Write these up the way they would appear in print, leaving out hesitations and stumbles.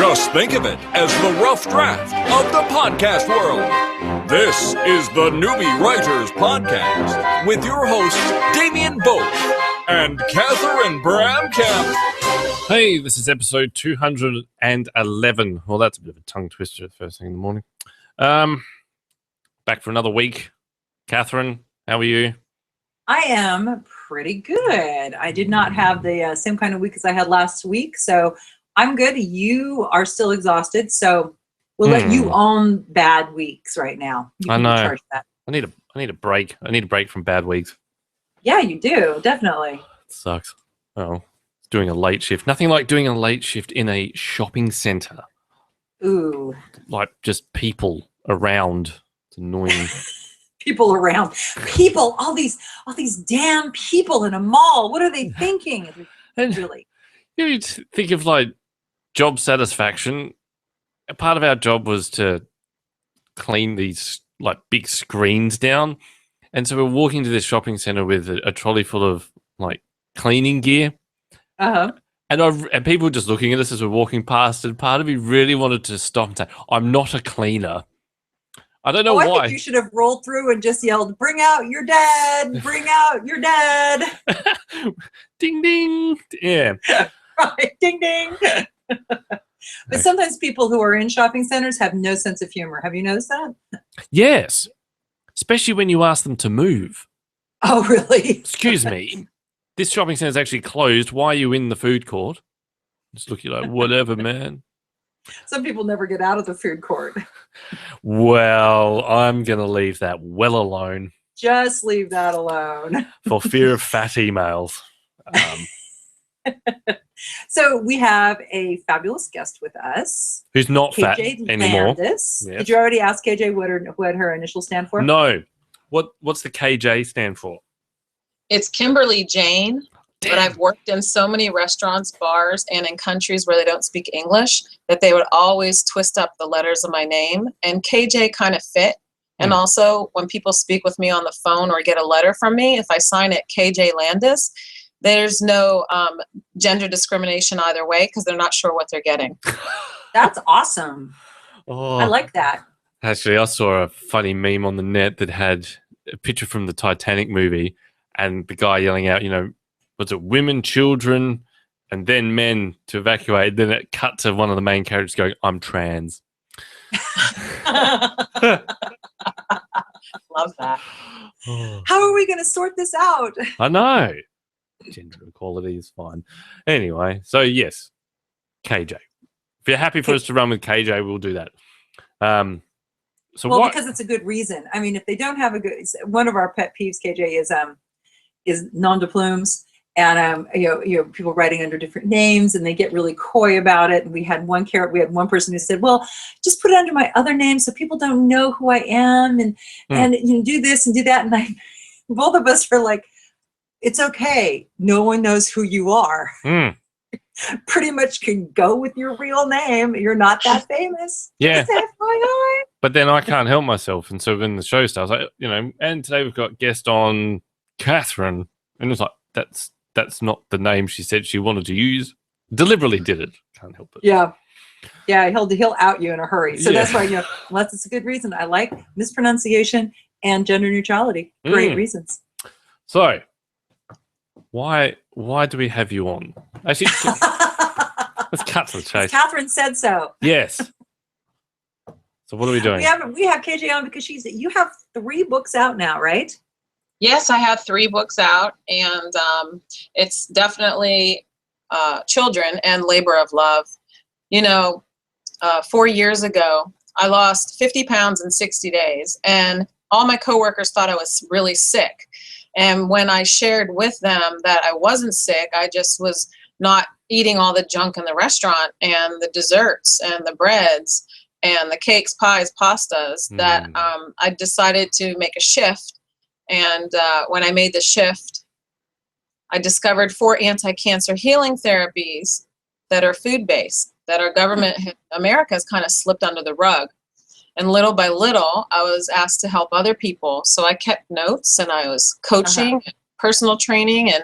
Just think of it as the rough draft of the podcast world. This is the Newbie Writers Podcast with your hosts, Damian Boat and Catherine Bramkamp. Hey, this is episode 211. Well, that's a bit of a tongue twister at first thing in the morning. Back for another week. Catherine, how are you? I am pretty good. I did not have the same kind of week as I had last week, so I'm good. You are still exhausted, so we'll let you own bad weeks right now. You I can know. charge that. I need a break. I need a break from bad weeks. Yeah, you do, definitely. It sucks. Oh, doing a late shift. Nothing like doing a late shift in a shopping center. Ooh. Like just people around. It's annoying. People around. People, all these damn people in a mall. What are they thinking? And Really? you think of like job satisfaction. A part of our job was to clean these like big screens down. And so we're walking to this shopping center with a trolley full of like cleaning gear. Uh-huh. And people were just looking at us as we're walking past, and part of me really wanted to stop and say, I'm not a cleaner. I don't know why. I think you should have rolled through and just yelled, "Bring out your dad! Bring out your dad!" Ding, ding. Yeah. Right. Ding, ding. But sometimes people who are in shopping centers have no sense of humor. Have you noticed that? Yes. Especially when you ask them to move. Oh, really? Excuse me. This shopping center is actually closed. Why are you in the food court? Just looking like, whatever, man. Some people never get out of the food court. Well, I'm going to leave that well alone. Just leave that alone. For fear of fat emails. So we have a fabulous guest with us. Who's not KJ fat anymore. Landis. Yes. Did you already ask KJ what her initials stand for? No. What's the KJ stand for? It's Kimberly Jane. Damn. But I've worked in so many restaurants, bars, and in countries where they don't speak English that they would always twist up the letters of my name. And KJ kind of fit. And also, when people speak with me on the phone or get a letter from me, if I sign it KJ Landis, there's no gender discrimination either way because they're not sure what they're getting. That's awesome. Oh, I like that. Actually, I saw a funny meme on the net that had a picture from the Titanic movie and the guy yelling out, was it women, children, and then men to evacuate? Then it cut to one of the main characters going, I'm trans. Love that. How are we going to sort this out? I know. Gender equality is fine. Anyway, so yes, KJ. If you're happy for us to run with KJ, we'll do that. Because it's a good reason. I mean, if they don't have one of our pet peeves, KJ, is nom de plumes. And people writing under different names, and they get really coy about it. And we had one person who said, "Well, just put it under my other name so people don't know who I am, and do this and do that." And both of us were like, "It's okay. No one knows who you are. Pretty much can go with your real name. You're not that famous." Yeah. Just FYI. But then I can't help myself, and so when the show starts, and today we've got guest on Catherine, and it's like that's not the name she said she wanted to use. Deliberately did it. Can't help it. Yeah, he'll out you in a hurry. So that's why, unless it's a good reason. I like mispronunciation and gender neutrality. Great reasons. So, why do we have you on? Actually, let's cut to the chase. Catherine said so. Yes. So what are we doing? We have KJ on because you have 3 books out now, right? Yes, I have 3 books out, and it's definitely children and labor of love. 4 years ago, I lost 50 pounds in 60 days, and all my coworkers thought I was really sick. And when I shared with them that I wasn't sick, I just was not eating all the junk in the restaurant and the desserts and the breads and the cakes, pies, pastas, that I decided to make a shift. And when I made the shift, I discovered 4 anti-cancer healing therapies that are food-based, that our government, America, has kind of slipped under the rug. And little by little, I was asked to help other people. So I kept notes, and I was coaching, personal training, and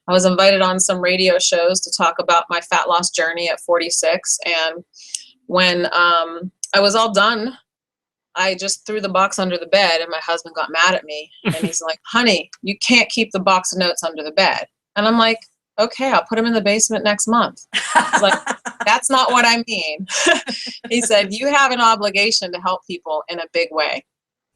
I was invited on some radio shows to talk about my fat loss journey at 46. And when I was all done, I just threw the box under the bed, and my husband got mad at me. And he's like, honey, you can't keep the box of notes under the bed. And I'm like, okay, I'll put them in the basement next month. Like, that's not what I mean. He said, you have an obligation to help people in a big way.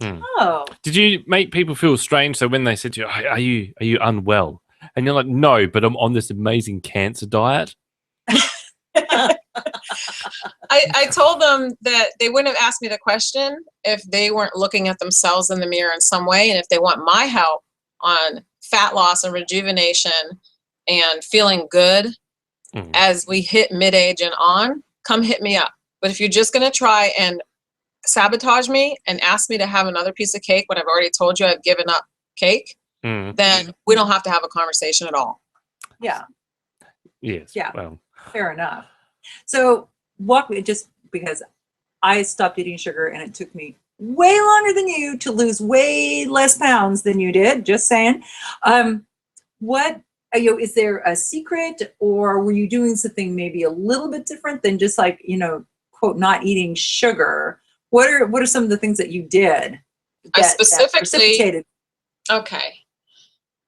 Oh. Did you make people feel strange? So when they said to you, are you unwell? And you're like, no, but I'm on this amazing cancer diet. I told them that they wouldn't have asked me the question if they weren't looking at themselves in the mirror in some way. And if they want my help on fat loss and rejuvenation and feeling good as we hit mid-age and on, come hit me up. But if you're just going to try and sabotage me and ask me to have another piece of cake when I've already told you I've given up cake, then we don't have to have a conversation at all. Yeah. Yes. Yeah. Well, Fair enough. So just because I stopped eating sugar and it took me way longer than you to lose way less pounds than you did, just saying. Is there a secret, or were you doing something maybe a little bit different than just like, quote, not eating sugar? What are some of the things that you did that precipitated? Okay.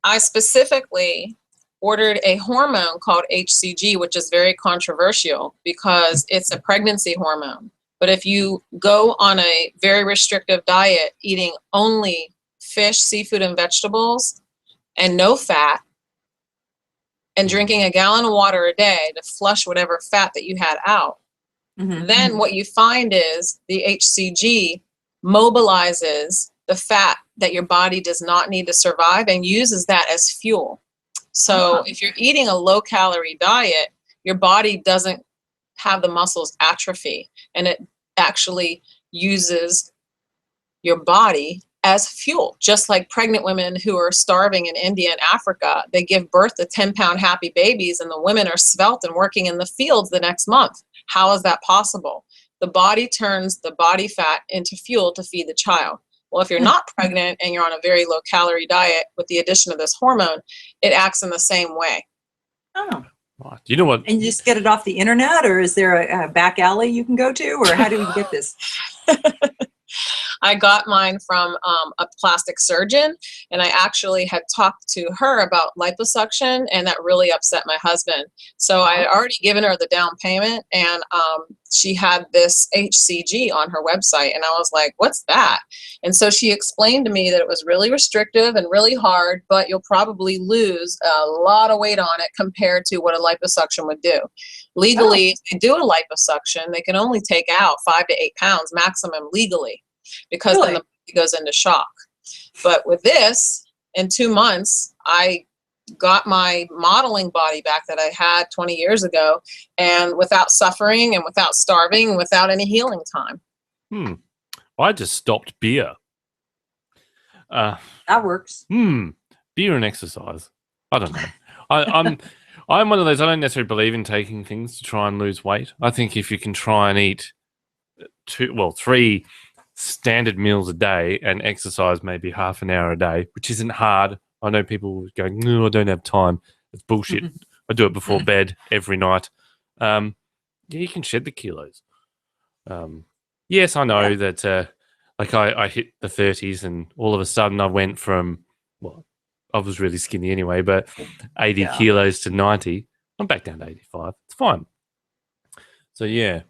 I specifically ordered a hormone called HCG, which is very controversial because it's a pregnancy hormone. But if you go on a very restrictive diet, eating only fish, seafood, and vegetables, and no fat, and drinking a gallon of water a day to flush whatever fat that you had out, then what you find is the HCG mobilizes the fat that your body does not need to survive and uses that as fuel. So if you're eating a low-calorie diet, your body doesn't have the muscles atrophy, and it actually uses your body as fuel. Just like pregnant women who are starving in India and Africa, they give birth to 10-pound happy babies, and the women are svelte and working in the fields the next month. How is that possible? The body turns the body fat into fuel to feed the child. Well, if you're not pregnant and you're on a very low calorie diet with the addition of this hormone, it acts in the same way. Oh. You know what? And you just get it off the internet, or is there a back alley you can go to, or how do we get this? I got mine from a plastic surgeon, and I actually had talked to her about liposuction, and that really upset my husband. So I had already given her the down payment, and she had this HCG on her website, and I was like, what's that? And so she explained to me that it was really restrictive and really hard, but you'll probably lose a lot of weight on it compared to what a liposuction would do. Legally, if they do a liposuction, they can only take out 5 to 8 pounds maximum legally, because then the body goes into shock. But with this, in 2 months, I got my modeling body back that I had 20 years ago, and without suffering and without starving and without any healing time. I just stopped beer. That works. Beer and exercise. I don't know. I'm one of those, I don't necessarily believe in taking things to try and lose weight. I think if you can try and eat 3 standard meals a day and exercise maybe half an hour a day, which isn't hard. I know people go, no, I don't have time. It's bullshit. I do it before bed every night. You can shed the kilos. Yes, I know that I hit the 30s and all of a sudden I went from, I was really skinny anyway, but 80 kilos to 90. I'm back down to 85. It's fine. So, yeah.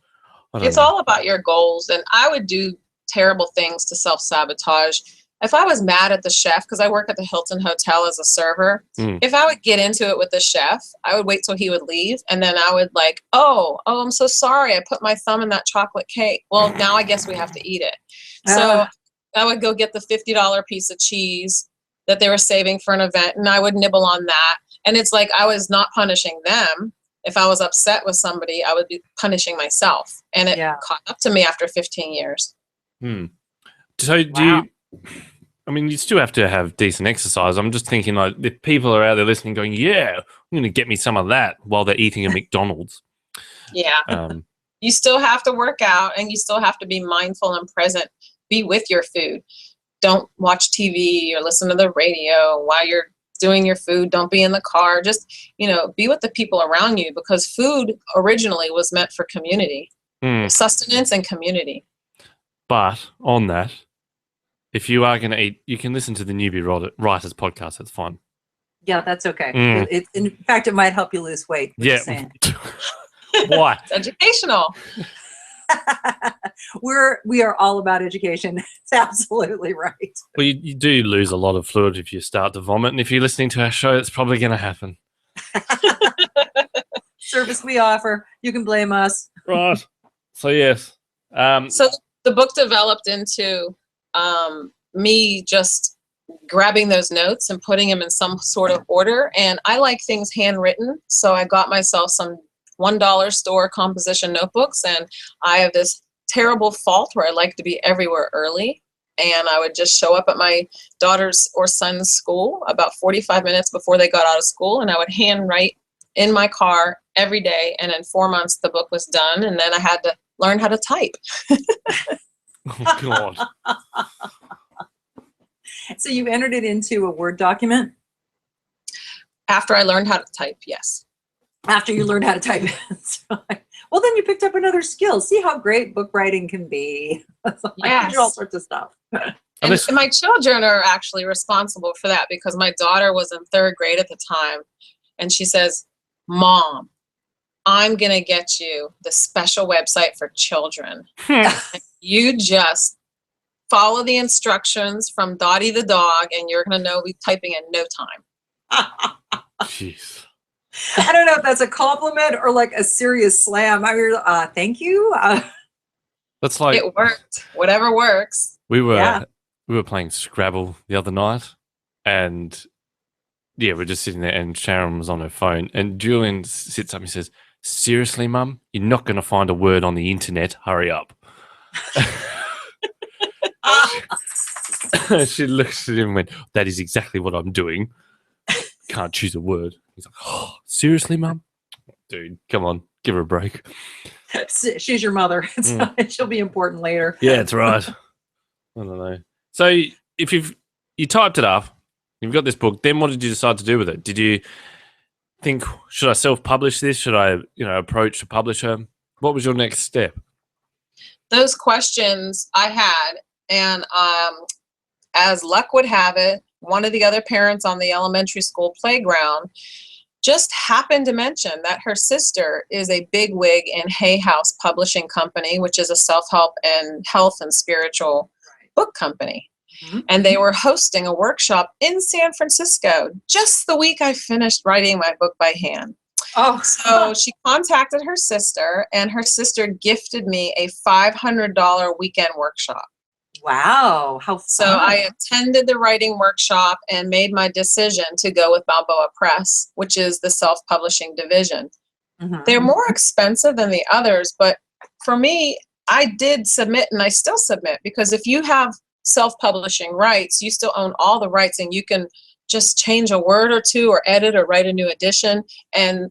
It's all about your goals. And I would do terrible things to self-sabotage. If I was mad at the chef, because I work at the Hilton Hotel as a server, if I would get into it with the chef, I would wait till he would leave. And then I would like, oh, I'm so sorry. I put my thumb in that chocolate cake. Well, now I guess we have to eat it. So I would go get the $50 piece of cheese that they were saving for an event, and I would nibble on that. And it's like I was not punishing them. If I was upset with somebody, I would be punishing myself. And it caught up to me after 15 years. So do you still have to have decent exercise. I'm just thinking, like, if people are out there listening going, yeah, I'm going to get me some of that while they're eating a McDonald's. You still have to work out, and you still have to be mindful and present. Be with your food. Don't watch TV or listen to the radio while you're doing your food. Don't be in the car. Just, be with the people around you, because food originally was meant for community. sustenance and community. But on that, if you are going to eat, you can listen to the Newbie Writers podcast. That's fine. Yeah, that's okay. Mm. In fact, it might help you lose weight. Yeah. Just saying. Why? It's educational. We are all about education. It's absolutely right. Well, you do lose a lot of fluid if you start to vomit, and if you're listening to our show, it's probably going to happen. Service we offer. You can blame us. Right. So yes. So the book developed into me just grabbing those notes and putting them in some sort of order. And I like things handwritten, so I got myself some $1 store composition notebooks, and I have this terrible fault where I like to be everywhere early. And I would just show up at my daughter's or son's school about 45 minutes before they got out of school, and I would handwrite in my car every day. And in 4 months, the book was done, and then I had to learn how to type. Oh, God. So you entered it into a Word document? After I learned how to type, yes. After you learned how to type. Well, then you picked up another skill. See how great book writing can be. Yes. Do all sorts of stuff. And my children are actually responsible for that, because my daughter was in 3rd grade at the time, and she says, "Mom, I'm going to get you the special website for children. You just follow the instructions from Dottie the dog, and you're going to know typing in no time." Jeez. I don't know if that's a compliment or like a serious slam. I mean, thank you. That's like It worked. Whatever works. we were Yeah. playing Scrabble the other night, and yeah, we're just sitting there, and Sharon was on her phone, and Julian sits up and says, "Seriously, Mum, you're not going to find a word on the internet. Hurry up." She looked at him and went, "That is exactly what I'm doing. Can't choose a word." He's like, "Oh, seriously, Mum?" Dude, come on, give her a break. She's your mother. She'll be important later. Yeah, that's right. I don't know. So if you typed it up, you've got this book, then what did you decide to do with it? Did you think, should I self-publish this? Should I, approach a publisher? What was your next step? Those questions I had, and as luck would have it, one of the other parents on the elementary school playground just happened to mention that her sister is a bigwig in Hay House Publishing Company, which is a self-help and health and spiritual book company. Mm-hmm. And they were hosting a workshop in San Francisco just the week I finished writing my book by hand. Oh, so she contacted her sister, and her sister gifted me a $500 weekend workshop. Wow. How fun. So I attended the writing workshop and made my decision to go with Balboa Press, which is the self-publishing division. Mm-hmm. They're more expensive than the others, but for me, I did submit, and I still submit, because if you have self-publishing rights, you still own all the rights, and you can just change a word or two or edit or write a new edition and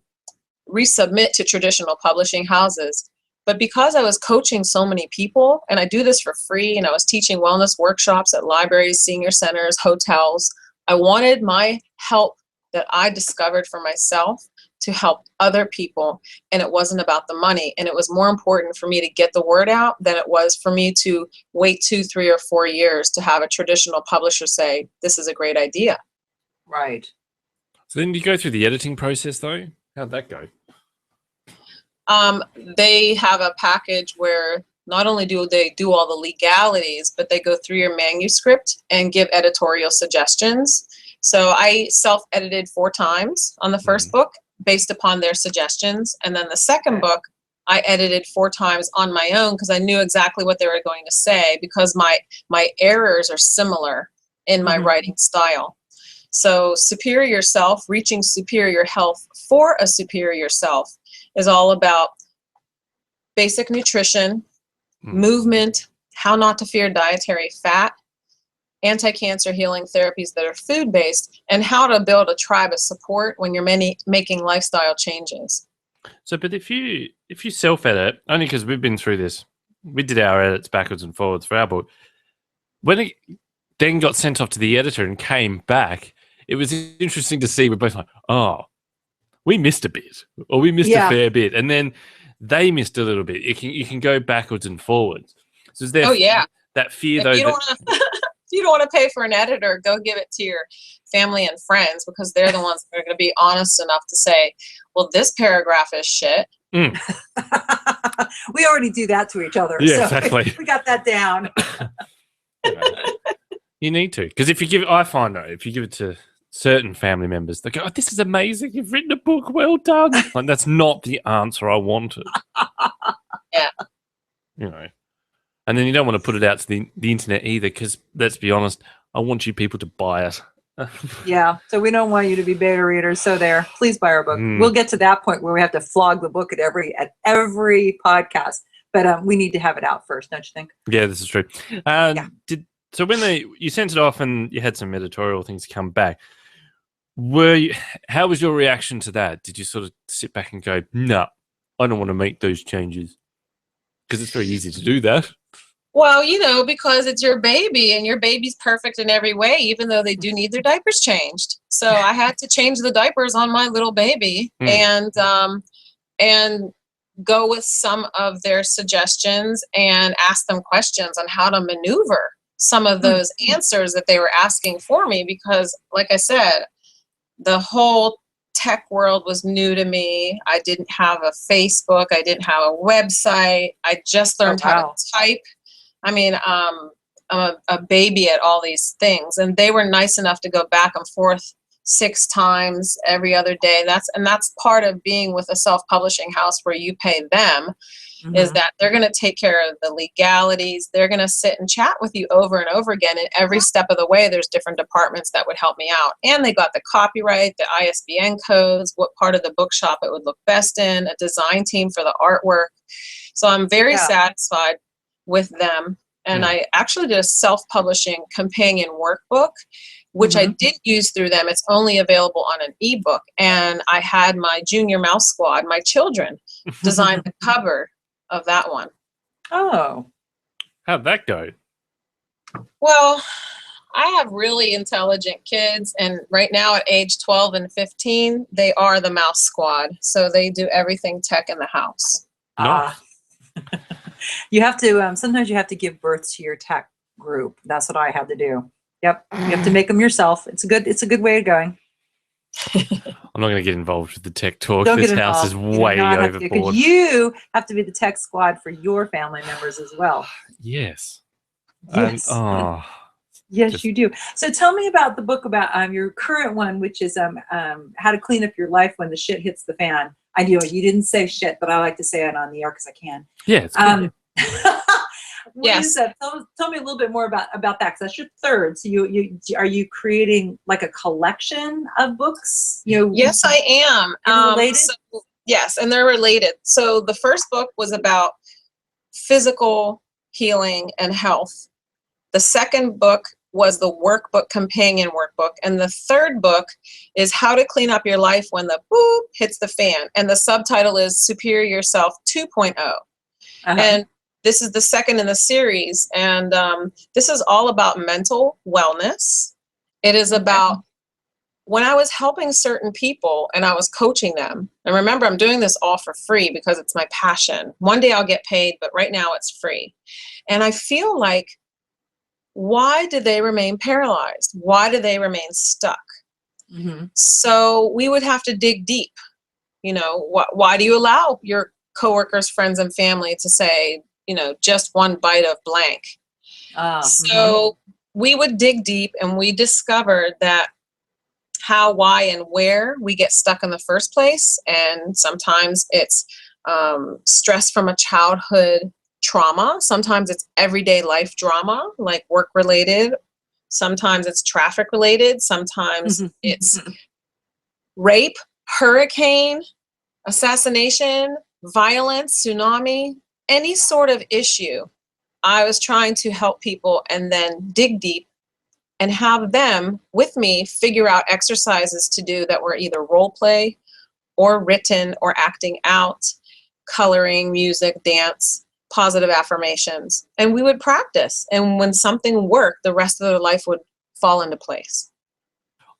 resubmit to traditional publishing houses. But because I was coaching so many people, and I do this for free, and I was teaching wellness workshops at libraries, senior centers, hotels, I wanted my help that I discovered for myself to help other people. And it wasn't about the money. And it was more important for me to get the word out than it was for me to wait 2, 3, or 4 years to have a traditional publisher say, "This is a great idea." Right. So then you go through the editing process, though? How'd that go? They have a package where not only do they do all the legalities, but they go through your manuscript and give editorial suggestions. So I self-edited 4 times on the first book based upon their suggestions. And then the second book, I edited 4 times on my own because I knew exactly what they were going to say, because my errors are similar in my writing style. So superior self, reaching superior health for a superior self, is all about basic nutrition, movement, how not to fear dietary fat, anti-cancer healing therapies that are food-based, and how to build a tribe of support when you're making lifestyle changes. So, but if you self-edit, only because we've been through this, we did our edits backwards and forwards for our book. When it then got sent off to the editor and came back, it was interesting to see. We're both like, oh, we missed a bit, or we missed a fair bit. And then they missed a little bit. You can go backwards and forwards. So is there Oh, yeah. that fear If though? you don't want to pay for an editor, go give it to your family and friends, because they're the ones that are going to be honest enough to say, well, this paragraph is shit. We already do that to each other. Yeah, so exactly. We got that down. You need to, because I find that if you give it to certain family members, they go, "Oh, this is amazing! You've written a book. Well done." Like, that's not the answer I wanted. Yeah. And then you don't want to put it out to the internet either, because let's be honest, I want you people to buy it. Yeah. So we don't want you to be beta readers. So please buy our book. We'll get to that point where we have to flog the book at every podcast, but we need to have it out first, don't you think? Yeah, this is true. Yeah. So when you sent it off and you had some editorial things come back, how was your reaction to that? Did you sort of sit back and go, "No, I don't want to make those changes"? Because it's very easy to do that. Well, because it's your baby, and your baby's perfect in every way, even though they do need their diapers changed. So I had to change the diapers on my little baby and go with some of their suggestions and ask them questions on how to maneuver some of those answers that they were asking for me, because like I said, the whole tech world was new to me. I didn't have a Facebook. I didn't have a website. I just learned how to type. I mean, I'm a baby at all these things, and they were nice enough to go back and forth 6 times every other day. That's part of being with a self-publishing house where you pay them, is that they're going to take care of the legalities. They're going to sit and chat with you over and over again. And every step of the way, there's different departments that would help me out. And they got the copyright, the ISBN codes, what part of the bookshop it would look best in, a design team for the artwork. So I'm very satisfied with them. And I actually did a self-publishing companion workbook, which I did use through them. It's only available on an ebook. And I had my Junior Mouse Squad, my children, design the cover of that one. Oh. How'd that go? Well, I have really intelligent kids, and right now at age 12 and 15, they are the Mouse Squad. So they do everything tech in the house. Nice. You have to, sometimes you have to give birth to your tech group. That's what I had to do. Yep. You have to make them yourself. It's a good way of going. I'm not going to get involved with the tech talk. Don't This get house involved. is way overboard. Because you have to be the tech squad for your family members as well. Yes. Yes. Yes, you do. So tell me about the book about your current one, which is how to clean up your life when the shit hits the fan. I know you didn't say shit, but I like to say it on the air because I can. Yeah, it's cool. Yes. Tell me a little bit more about that, because that's your third. So are you creating like a collection of books? Yes, I am. Related? Yes, and they're related. So the first book was about physical healing and health. The second book was the workbook, companion workbook. And the third book is how to clean up your life when the boop hits the fan. And the subtitle is Superior Yourself 2.0. And this is the second in the series. And this is all about mental wellness. It is about when I was helping certain people and I was coaching them. And remember, I'm doing this all for free because it's my passion. One day I'll get paid, but right now it's free. And I feel like, why do they remain paralyzed? Why do they remain stuck? So we would have to dig deep. Why do you allow your coworkers, friends, and family to say, just one bite of blank? So we would dig deep, and we discovered that how, why, and where we get stuck in the first place. And sometimes it's stress from a childhood trauma. Sometimes it's everyday life drama, like work related. Sometimes it's traffic related. Sometimes it's rape, hurricane, assassination, violence, tsunami, any sort of issue. I was trying to help people and then dig deep and have them with me figure out exercises to do that were either role play or written or acting out, coloring, music, dance, positive affirmations. And we would practice. And when something worked, the rest of their life would fall into place.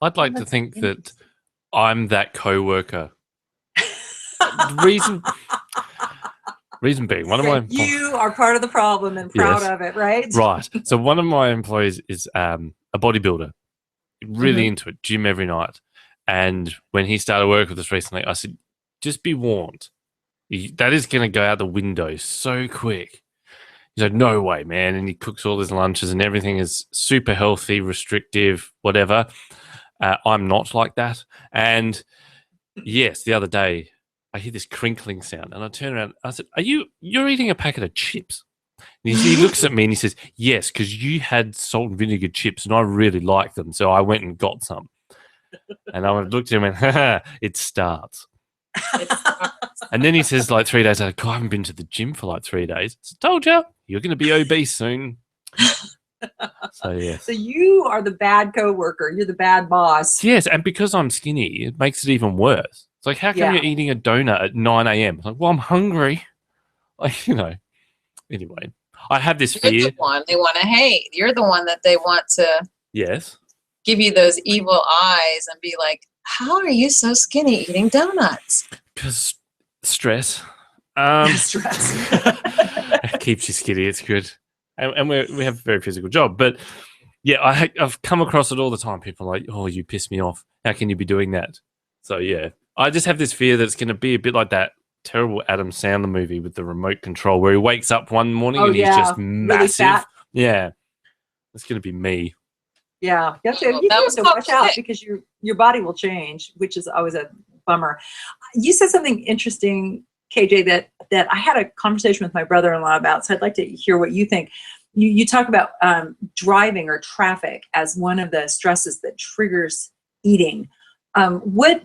I'd like to think that I'm that coworker. The reason Reason being, one of my You are part of the problem and proud Yes. of it, right? right. So one of my employees is a bodybuilder, really into it, gym every night. And when he started work with us recently, I said, just be warned. That is going to go out the window so quick. He's like, no way, man. And he cooks all his lunches and everything is super healthy, restrictive, whatever. I'm not like that. And yes, the other day, I hear this crinkling sound and I turn around. I said, you're eating a packet of chips? And he looks at me and he says, yes, because you had salt and vinegar chips and I really like them. So I went and got some. And I looked at him and went, haha, it starts. And then he says, like 3 days later, I haven't been to the gym for like 3 days. I said, told you, you're going to be obese soon. So, yes. So you are the bad coworker. You're the bad boss. Yes, and because I'm skinny, it makes it even worse. It's like, how come Yeah. you're eating a donut at 9 a.m.? It's like, well, I'm hungry. Like, anyway, I have this You're fear. the one they want to hate. You're the one that they want to Yes. give you those evil eyes and be like, how are you so skinny eating donuts? Because stress. Stress. It keeps you skinny. It's good. And we have a very physical job. But yeah, I've come across it all the time. People are like, oh, you piss me off. How can you be doing that? So yeah, I just have this fear that it's going to be a bit like that terrible Adam Sandler movie with the remote control where he wakes up one morning and he's just Really massive. fat. Yeah. It's going to be me. Yeah, you have to, Oh, you that have was to watch out toxic. because your body will change, which is always a bummer. You said something interesting, KJ, that I had a conversation with my brother-in-law about, so I'd like to hear what you think. You talk about driving or traffic as one of the stresses that triggers eating. What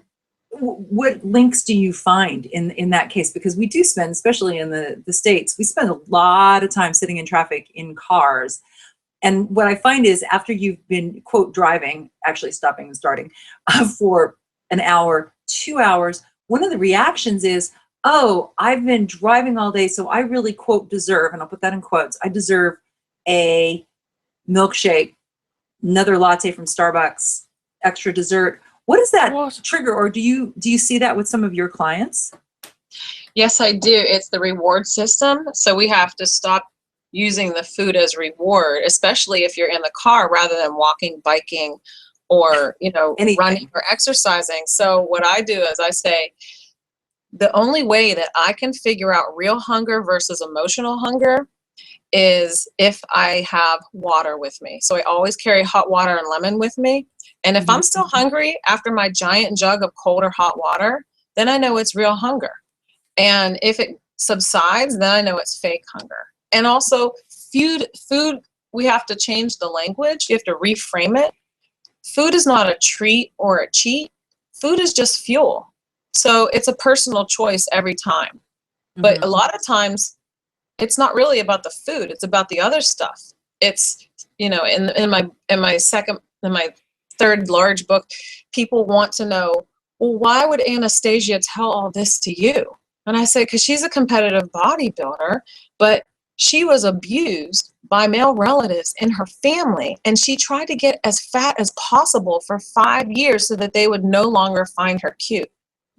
links do you find in that case? Because we do spend, especially in the States, we spend a lot of time sitting in traffic in cars. And what I find is after you've been, quote, driving, actually stopping and starting for an hour, 2 hours, one of the reactions is, oh, I've been driving all day, so I really, quote, deserve, and I'll put that in quotes, I deserve a milkshake, another latte from Starbucks, extra dessert. What does that trigger, or do you see that with some of your clients? Yes, I do. It's the reward system. So we have to stop using the food as reward, especially if you're in the car rather than walking, biking, or Anything. running or exercising. So what I do is I say, the only way that I can figure out real hunger versus emotional hunger is if I have water with me. So I always carry hot water and lemon with me. And if I'm still hungry after my giant jug of cold or hot water, then I know it's real hunger. And if it subsides, then I know it's fake hunger. And also food, we have to change the language. You have to reframe it. Food is not a treat or a cheat. Food is just fuel. So it's a personal choice every time. But a lot of times it's not really about the food. It's about the other stuff. It's, in my third large book, people want to know, well, why would Anastasia tell all this to you? And I say, because she's a competitive bodybuilder, but she was abused by male relatives in her family. And she tried to get as fat as possible for 5 years so that they would no longer find her cute.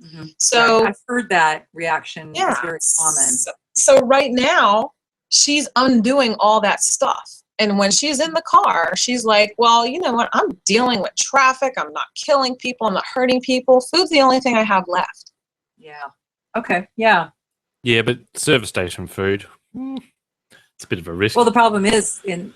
Mm-hmm. So I've heard that reaction. Yeah. It's very common. So right now, she's undoing all that stuff. And when she's in the car, she's like, well, you know what? I'm dealing with traffic. I'm not killing people. I'm not hurting people. Food's the only thing I have left. Yeah. Okay. Yeah. Yeah, but service station food, it's a bit of a risk. Well, the problem is in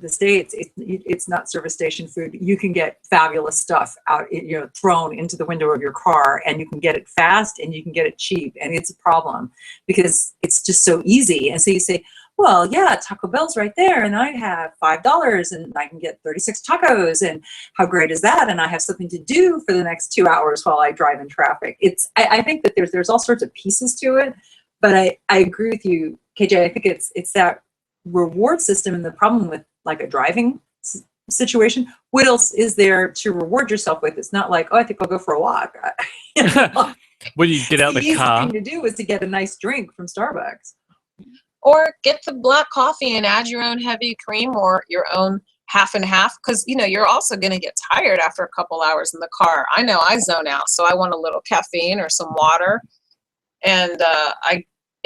the States, it's not service station food. You can get fabulous stuff out, thrown into the window of your car, and you can get it fast and you can get it cheap, and it's a problem because it's just so easy. And so you say, well, yeah, Taco Bell's right there, and I have $5, and I can get 36 tacos, and how great is that? And I have something to do for the next 2 hours while I drive in traffic. I think that there's all sorts of pieces to it, but I agree with you, KJ. I think it's that reward system, and the problem with like a driving situation. What else is there to reward yourself with? It's not like, oh, I think I'll go for a walk. When you get out the car, easy thing to do is to get a nice drink from Starbucks. Or get the black coffee and add your own heavy cream or your own half and half, because you're also going to get tired after a couple hours in the car. I know I zone out, so I want a little caffeine or some water. And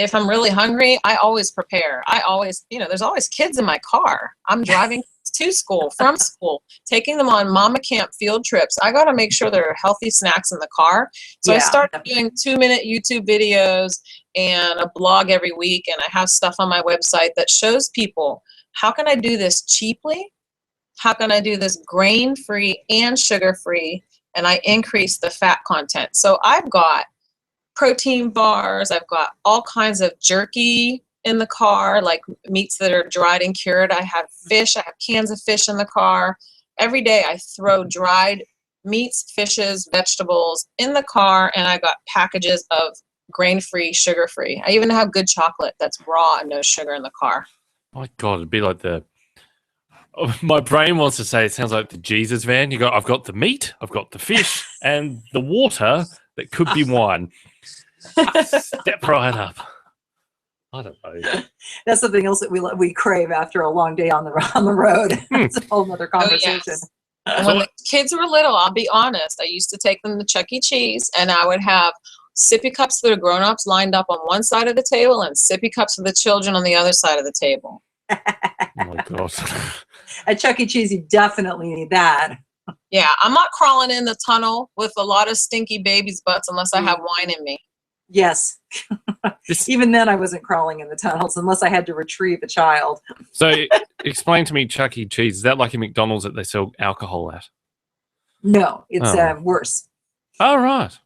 if I'm really hungry, I always prepare. I always, there's always kids in my car. I'm driving to school, from school, taking them on mama camp field trips. I got to make sure there are healthy snacks in the car. So I started doing 2-minute YouTube videos and a blog every week. And I have stuff on my website that shows people, how can I do this cheaply? How can I do this grain-free and sugar-free? And I increase the fat content. So I've got protein bars. I've got all kinds of jerky in the car, like meats that are dried and cured. I have fish. I have cans of fish in the car. Every day I throw dried meats, fishes, vegetables in the car, and I got packages of grain-free, sugar-free. I even have good chocolate that's raw and no sugar in the car. Oh my God, it'd be like my brain wants to say it sounds like the Jesus van. I've got the meat, I've got the fish, and the water that could be wine. Step right up. I don't know. That's something else that we crave after a long day on the road. It's a whole other conversation. Oh, yes. And when the kids were little, I'll be honest, I used to take them to Chuck E. Cheese, and I would have sippy cups for the grown-ups lined up on one side of the table and sippy cups for the children on the other side of the table. Oh my God. At Chuck E. Cheese, you definitely need that. Yeah, I'm not crawling in the tunnel with a lot of stinky babies' butts unless I have wine in me. Yes. Even then, I wasn't crawling in the tunnels unless I had to retrieve a child. So explain to me, Chuck E. Cheese, is that like a McDonald's that they sell alcohol at? No, it's worse. Oh, right.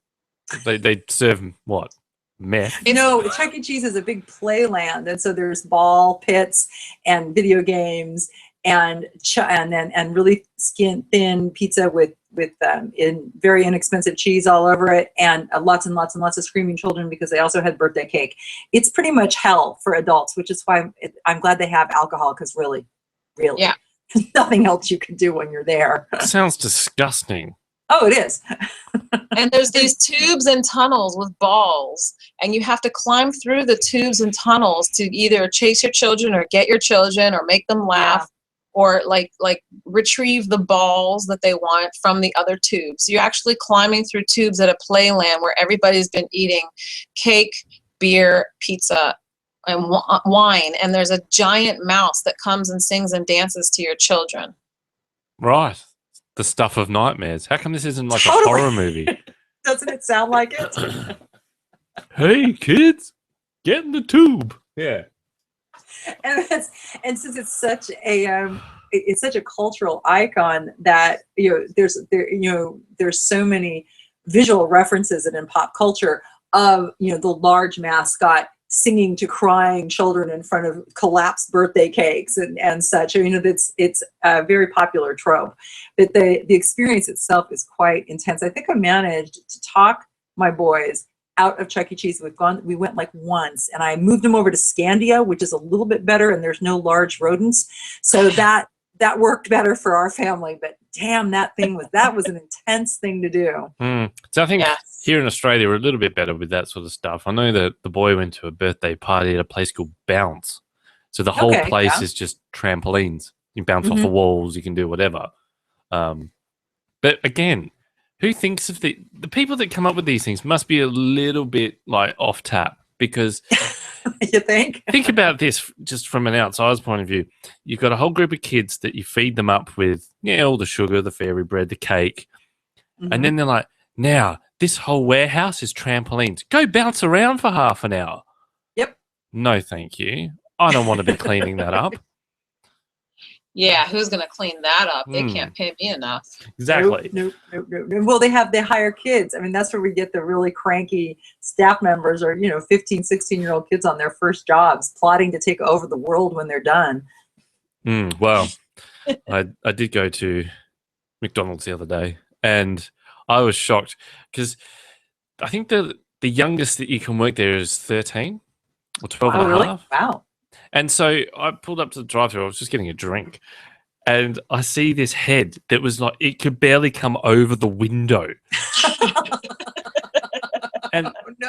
They serve what? Meth? Chuck E. Cheese is a big playland, and so there's ball pits and video games and really thin pizza with in very inexpensive cheese all over it, and lots and lots and lots of screaming children because they also had birthday cake. It's pretty much hell for adults, which is why I'm glad they have alcohol, because really, yeah, there's nothing else you can do when you're there. That sounds disgusting. Oh, it is. And there's these tubes and tunnels with balls, and you have to climb through the tubes and tunnels to either chase your children or get your children or make them laugh. Or like retrieve the balls that they want from the other tubes. You're actually climbing through tubes at a playland where everybody's been eating cake, beer, pizza, and wine, and there's a giant mouse that comes and sings and dances to your children. Right. The stuff of nightmares. How come this isn't like a horror movie? Doesn't it sound like it? Hey, kids, get in the tube. Yeah. And since it's such a cultural icon that there's so many visual references in pop culture of the large mascot singing to crying children in front of collapsed birthday cakes and such. It's a very popular trope, but the experience itself is quite intense. I think I managed to talk my boys out of Chuck E. Cheese. We went like once, and I moved them over to Scandia, which is a little bit better, and there's no large rodents. So that worked better for our family. But damn, that was an intense thing to do. So I think here in Australia, we're a little bit better with that sort of stuff. I know that the boy went to a birthday party at a place called Bounce. So the whole place is just trampolines. You bounce off the walls, you can do whatever. But again, who thinks of the people that come up with these things must be a little bit like off tap, because you think about this just from an outsider's point of view. You've got a whole group of kids that you feed them up with all the sugar, the fairy bread, the cake, and then they're like, now this whole warehouse is trampolines. Go bounce around for half an hour. Yep. No, thank you. I don't want to be cleaning that up. Yeah, who's going to clean that up? They can't pay me enough. Exactly. Nope. Well, they hire kids. I mean, that's where we get the really cranky staff members or, 15, 16-year-old kids on their first jobs plotting to take over the world when they're done. Well, I did go to McDonald's the other day, and I was shocked because I think the youngest that you can work there is 13 or 12 and a really? half. Wow. And so I pulled up to the drive-thru. I was just getting a drink, and I see this head that was like, it could barely come over the window. And no.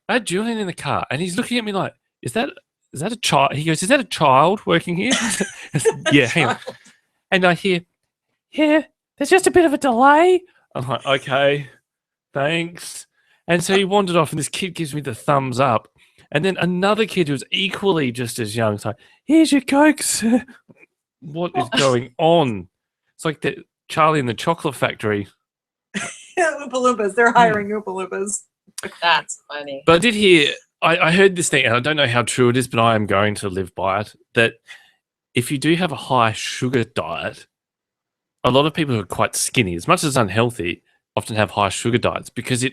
I had Julian in the car, and he's looking at me like, is that a child? He goes, is that a child working here? I said, yeah, hang on. And I hear, yeah, there's just a bit of a delay. I'm like, okay, thanks. And so he wandered off, and this kid gives me the thumbs up. And then another kid who was equally just as young. It's like, here's your Coke, sir. What is going on? It's like the Charlie and the Chocolate Factory. Oompa Loompas. They're hiring Oompa Loompas. That's funny. But I did hear, I heard this thing, and I don't know how true it is, but I am going to live by it, that if you do have a high sugar diet, a lot of people who are quite skinny, as much as unhealthy, often have high sugar diets because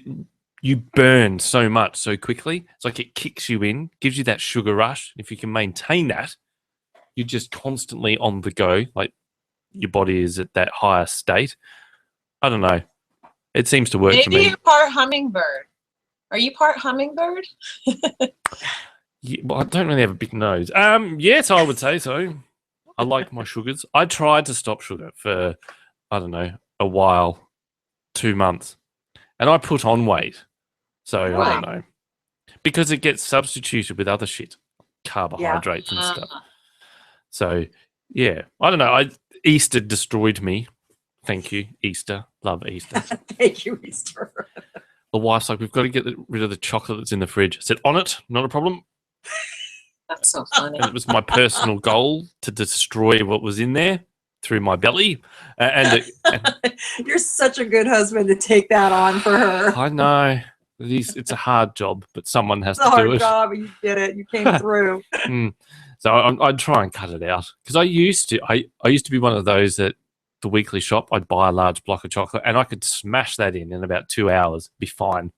you burn so much so quickly. It's like it kicks you in, gives you that sugar rush. If you can maintain that, you're just constantly on the go, like your body is at that higher state. I don't know. It seems to work for Maybe me. you're part hummingbird. Are you part hummingbird? Yeah, well, I don't really have a big nose. Yes, I would say so. I like my sugars. I tried to stop sugar for, I don't know, a while, 2 months. And I put on weight. So I don't know. Because it gets substituted with other shit, carbohydrates and stuff. So, yeah, I don't know. Easter destroyed me. Thank you, Easter. Love Easter. Thank you, Easter. The wife's like, we've got to get rid of the chocolate that's in the fridge. I said, on it, not a problem. That's so funny. And it was my personal goal to destroy what was in there through my belly. You're such a good husband to take that on for her. I know. It's a hard job, but someone has It's a to do hard it. job, and you did it. You came through. So I'd try and cut it out because I used to be one of those that the weekly shop I'd buy a large block of chocolate and I could smash that in about 2 hours, be fine,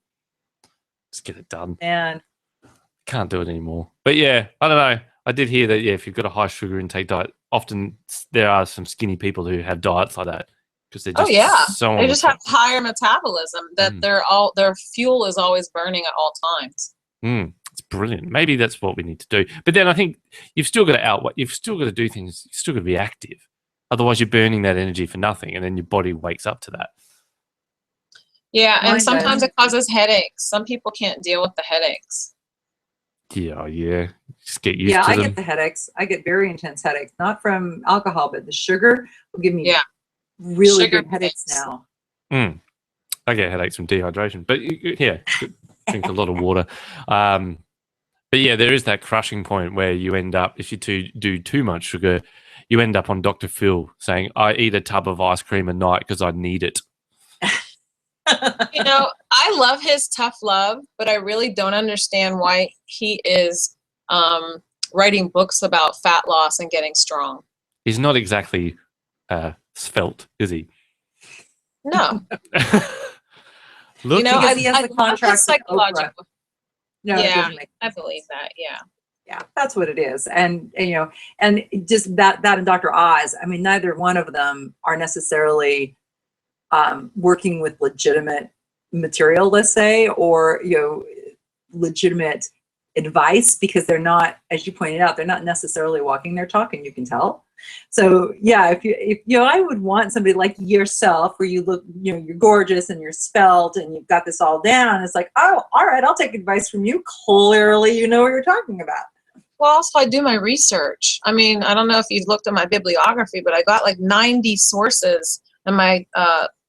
just get it done. And Can't do it anymore. But yeah, I don't know. I did hear that if you've got a high sugar intake diet, often there are some skinny people who have diets like that because they're just so on they the just top. have higher metabolism that their fuel is always burning at all times. It's brilliant. Maybe that's what we need to do. But then I think you've still got to outweigh. You've still got to do things. You've still got to be active. Otherwise, you're burning that energy for nothing, and then your body wakes up to that. Yeah, and Mine sometimes does. it causes headaches. Some people can't deal with the headaches. Yeah. Just get used yeah, to I them. get the headaches. I get very intense headaches, not from alcohol, but the sugar will give me really Sugar good headaches headaches. now. I get headaches from dehydration, but drink a lot of water. But yeah, there is that crushing point where you end up, if you do too much sugar, you end up on Dr. Phil saying, I eat a tub of ice cream a night because I need it. You know, I love his tough love, but I really don't understand why he is writing books about fat loss and getting strong. He's not exactly svelte, is he? No. Look, You know, Because he has the love his contract with psychological. No, it Yeah, doesn't make I sense. believe that. Yeah. Yeah, that's what it is. And you know, and just that and Dr. Oz, I mean, neither one of them are necessarily working with legitimate material, let's say, or legitimate advice, because they're not, as you pointed out, they're not necessarily walking their talk, and you can tell. So yeah, if I would want somebody like yourself, where you look, you're gorgeous and you're svelte and you've got this all down. It's like, oh, all right, I'll take advice from you. Clearly, you know what you're talking about. Well, also I do my research. I mean, I don't know if you've looked at my bibliography, but I got like 90 sources in my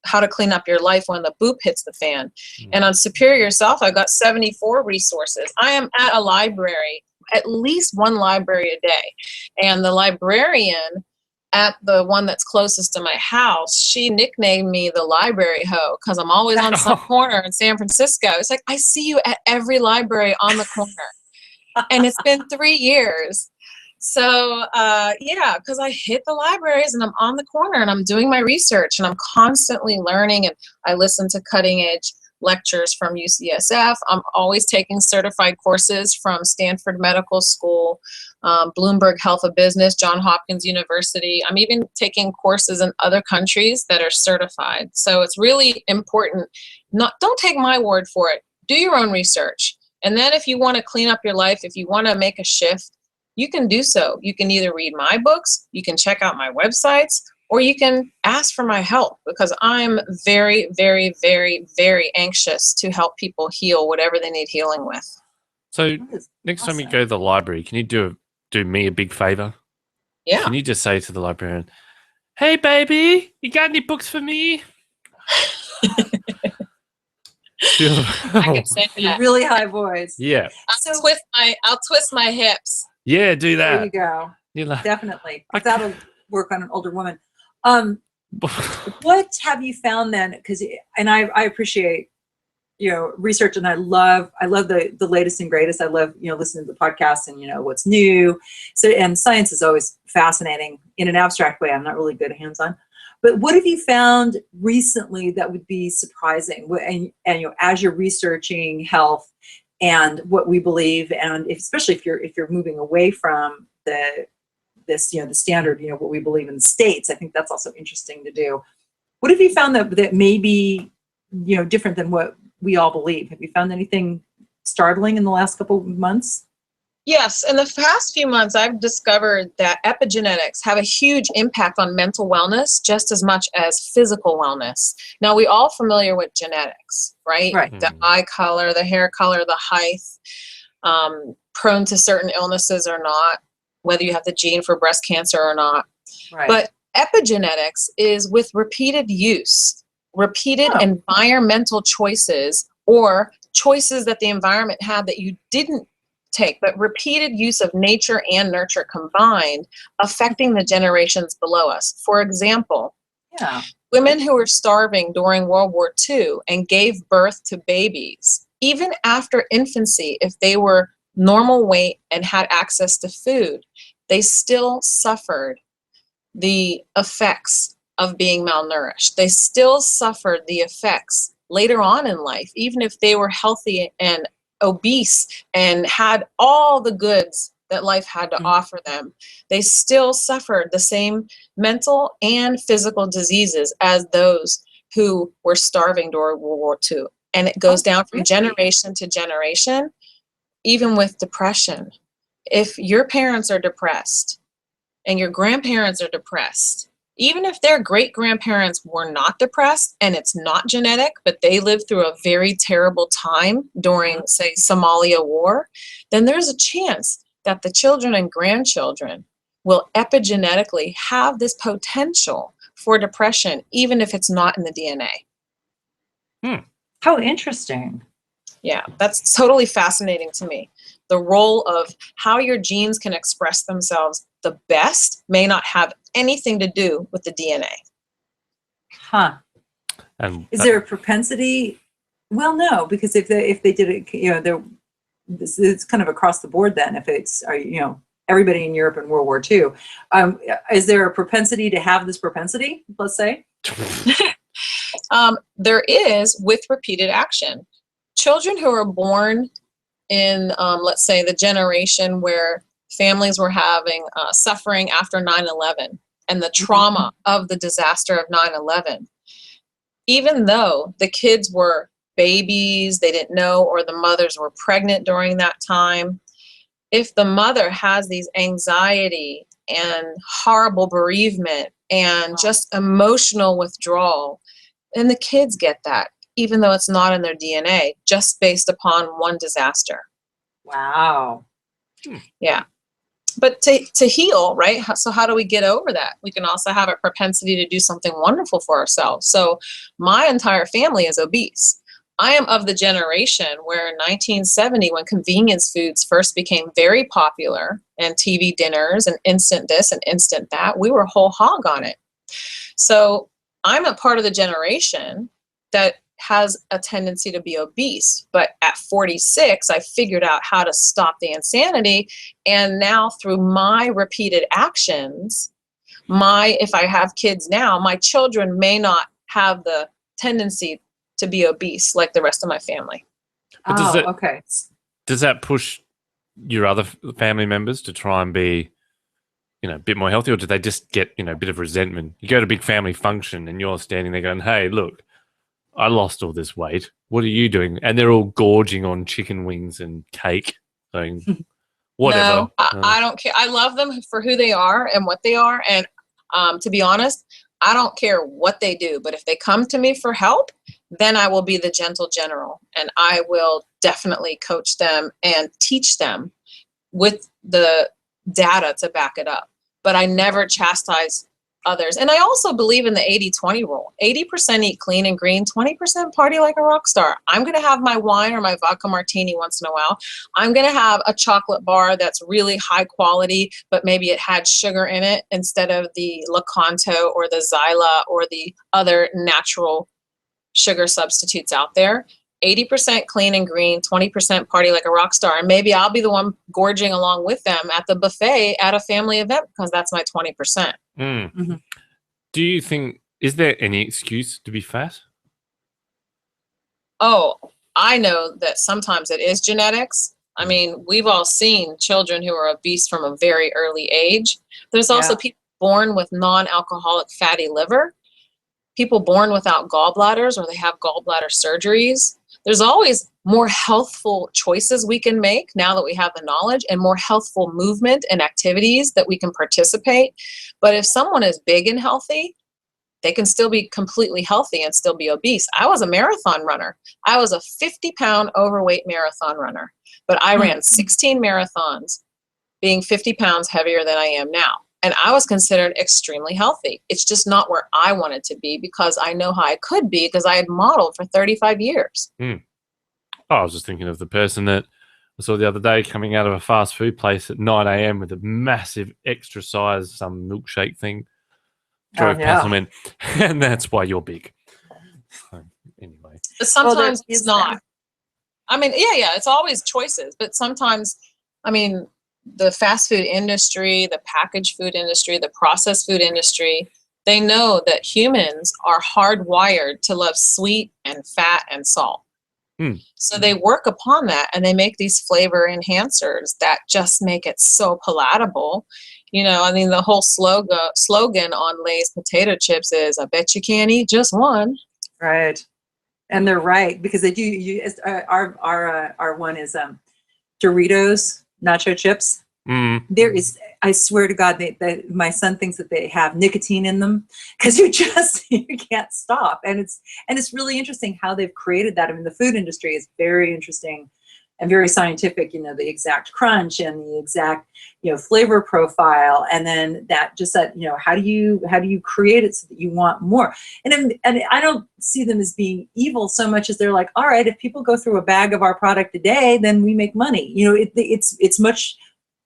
How to Clean Up Your Life When the Boop Hits the Fan. And on Superior Self, I got 74 resources. I am at a library, at least one library a day. And the librarian at the one that's closest to my house, she nicknamed me the library hoe because I'm always on some corner in San Francisco. It's like, I see you at every library on the corner. And it's been 3 years. So, because I hit the libraries and I'm on the corner and I'm doing my research and I'm constantly learning, and I listen to cutting edge lectures from UCSF. I'm always taking certified courses from Stanford Medical School, Bloomberg Health of Business, Johns Hopkins University. I'm even taking courses in other countries that are certified. So it's really important. Don't take my word for it. Do your own research. And then if you want to clean up your life, if you want to make a shift, you can do so. You can either read my books, you can check out my websites, or you can ask for my help, because I'm very, very, very, very anxious to help people heal whatever they need healing with. So next time you go to the library, can you do me a big favor? Yeah. Can you just say to the librarian, "Hey, baby, you got any books for me?" I can say In a that. really high voice. Yeah. So I'll twist my hips. Yeah, do there you that. go. You're like, Definitely. I That'll work on an older woman. What have you found then? Because I appreciate research, and I love the latest and greatest. I love listening to the podcast and what's new. So, and science is always fascinating in an abstract way. I'm not really good at hands-on. But what have you found recently that would be surprising? And as you're researching health and what we believe, and especially if you're moving away from the standard, what we believe in the States, I think that's also interesting to do. What have you found that may be different than what we all believe? Have you found anything startling in the last couple of months? Yes, in the past few months, I've discovered that epigenetics have a huge impact on mental wellness just as much as physical wellness. Now, we all familiar with genetics, right? Right. The eye color, the hair color, the height, prone to certain illnesses or not, whether you have the gene for breast cancer or not. Right. But epigenetics is with repeated use, repeated environmental choices, or choices that the environment had that you didn't take, but repeated use of nature and nurture combined, affecting the generations below us. For example, women who were starving during World War II and gave birth to babies, even after infancy, if they were normal weight and had access to food, they still suffered the effects of being malnourished. They still suffered the effects later on in life, even if they were healthy and obese and had all the goods that life had to offer them. They still suffered the same mental and physical diseases as those who were starving during World War II. And it goes down from generation to generation, even with depression. If your parents are depressed and your grandparents are depressed, even if their great-grandparents were not depressed and it's not genetic, but they lived through a very terrible time during, say, Somalia war, then there's a chance that the children and grandchildren will epigenetically have this potential for depression, even if it's not in the DNA. How interesting. Yeah, that's totally fascinating to me. The role of how your genes can express themselves the best may not have anything to do with the DNA. And Is there a propensity? Well, no, because if they did it, it's kind of across the board. Then, if it's everybody in Europe in World War II, is there a propensity to have this propensity? Let's say. There is, with repeated action. Children who are born in, let's say, the generation where families were having suffering after 9/11 and the trauma of the disaster of 9/11, even though the kids were babies, they didn't know, or the mothers were pregnant during that time, if the mother has these anxiety and horrible bereavement and just emotional withdrawal, then the kids get that, even though it's not in their DNA, just based upon one disaster. Wow. Yeah. But to heal, right? So how do we get over that? We can also have a propensity to do something wonderful for ourselves. So my entire family is obese. I am of the generation where in 1970, when convenience foods first became very popular and TV dinners and instant this and instant that, we were whole hog on it. So I'm a part of the generation that has a tendency to be obese. But at 46, I figured out how to stop the insanity. And now through my repeated actions, if I have kids now, my children may not have the tendency to be obese like the rest of my family. But okay. Does that push your other family members to try and be, a bit more healthy, or do they just get, a bit of resentment? You go to a big family function and you're standing there going, hey, look, I lost all this weight. What are you doing? And they're all gorging on chicken wings and cake. Saying, whatever. No, I don't care. I love them for who they are and what they are. And to be honest, I don't care what they do. But if they come to me for help, then I will be the gentle general. And I will definitely coach them and teach them with the data to back it up. But I never chastise others. And I also believe in the 80-20 rule. 80% eat clean and green, 20% party like a rock star. I'm going to have my wine or my vodka martini once in a while. I'm going to have a chocolate bar that's really high quality, but maybe it had sugar in it instead of the Lakanto or the Zyla or the other natural sugar substitutes out there. 80% clean and green, 20% party like a rock star. And maybe I'll be the one gorging along with them at the buffet at a family event because that's my 20%. Mm-hmm. Do you think, is there any excuse to be fat? Oh, I know that sometimes it is genetics. I mean, we've all seen children who are obese from a very early age. There's also people born with non-alcoholic fatty liver, people born without gallbladders or they have gallbladder surgeries. There's always more healthful choices we can make now that we have the knowledge, and more healthful movement and activities that we can participate. But if someone is big and healthy, they can still be completely healthy and still be obese. I was a marathon runner. I was a 50-pound overweight marathon runner, but I ran 16 marathons being 50 pounds heavier than I am now. And I was considered extremely healthy. It's just not where I wanted to be because I know how I could be because I had modeled for 35 years. Oh, I was just thinking of the person that I saw the other day coming out of a fast food place at 9 a.m. with a massive extra size, some milkshake thing. Drove past them and that's why you're big. So, anyway. But sometimes it's not. I mean, yeah, it's always choices. But sometimes, I mean, the fast food industry, the packaged food industry, the processed food industry, they know that humans are hardwired to love sweet and fat and salt. So they work upon that and they make these flavor enhancers that just make it so palatable. You know, I mean, the whole slogan on Lay's potato chips is, I bet you can't eat just one. Right. And they're right, because they do. Our one is Doritos nacho chips. There is, I swear to God, my son thinks that they have nicotine in them because you can't stop. And it's really interesting how they've created that. I mean, the food industry is very interesting and very scientific, you know, the exact crunch and the exact, you know, flavor profile. And then you know, how do you create it so that you want more? And I don't see them as being evil so much as they're like, all right, if people go through a bag of our product a day, then we make money. You know, it's much